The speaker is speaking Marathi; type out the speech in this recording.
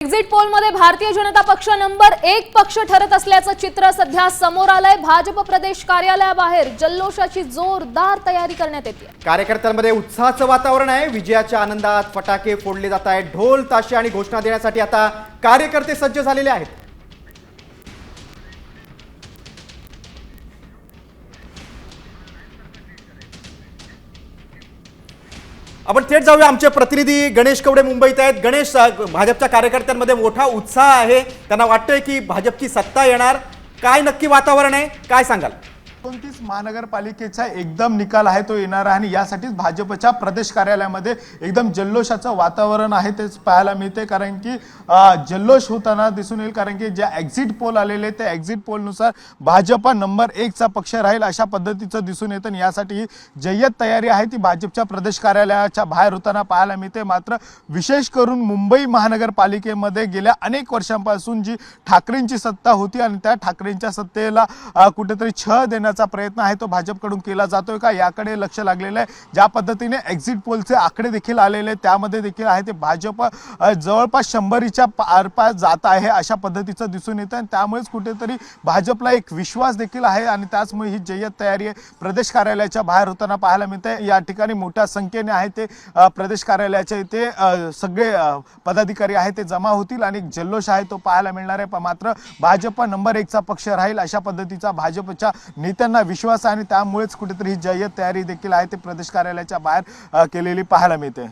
एक्झिट पोलमध्ये भारतीय जनता पक्ष नंबर 1 पक्ष ठरत असल्याचं चित्र सध्या समोर आलंय। भाजप प्रदेश कार्यालयाबाहेर जल्लोषाची जोरदार तयारी करण्यात येते। कार्यकर्त्यांमध्ये उत्साहाचं वातावरण आहे। विजयाच्या आनंदात फटाके फोडले जात आहेत। ढोल ताशे आणि घोषणा देण्यासाठी आता कार्यकर्ते सज्ज झालेले आहेत। आपण थेट जाऊया, आमचे प्रतिनिधी गणेश कवडे मुंबईत आहेत। गणेश, भाजपच्या कार्यकर्त्यांमध्ये मोठा उत्साह आहे, त्यांना वाटतंय की भाजपची सत्ता येणार। काय नक्की वातावरण आहे, काय सांगाल? 29 महानगरपालिकेचा एकदम निकाल आहे तो येणार आहे आणि यासाठीच भाजपच्या प्रदेश कार्यालयामध्ये एकदम जल्लोषाचं वातावरण आहे तेच पाहायला मिळते। कारण की जल्लोष होताना दिसून येईल, कारण की जे एक्झिट पोल आलेले ते एक्झिट पोलनुसार भाजप नंबर 1 चा पक्ष राहील अशा पद्धतीचं दिसून येतं। यासाठी जय्यत तयारी आहे ती भाजपच्या प्रदेश कार्यालयाच्या बाहेर होताना पाहायला मिळते। मात्र विशेष करून मुंबई महानगरपालिकेमध्ये गेल्या अनेक वर्षांपासून जी ठाकरेंची सत्ता होती आणि त्या ठाकरेंच्या सत्तेला कुठेतरी छळ देण्याचा प्रयत्न आहे तो भाजपकडून केला जातोय का याकडे लक्ष लागलेलं आहे। ज्या पद्धतीने एक्झिट पोलचे आकडे देखील आलेले त्यामध्ये देखील आहे ते भाजप जवळपास 100च्या आरपार जात आहे अशा पद्धतीचं दिसून येतं आणि त्यामुळेच कुठेतरी भाजपला एक विश्वास देखील आहे आणि त्याचमुळे ही जय्यत तयारी प्रदेश कार्यालयाच्या बाहेर होताना पाहायला मिळते। या ठिकाणी मोठ्या संख्येने आहे ते प्रदेश कार्यालयाच्या इथे सगळे पदाधिकारी आहे ते जमा होतील आणि जल्लोष आहे तो पाहायला मिळणार आहे। मात्र भाजप नंबर 1 चा पक्ष राहील अशा पद्धतीचा भाजपच्या नेत्यांना विश्वास आहे आणि त्यामुळेच कुठेतरी ही जय्यत तयारी देखील आहे ते प्रदेश कार्यालयाच्या बाहेर केलेली पाहायला मिळते।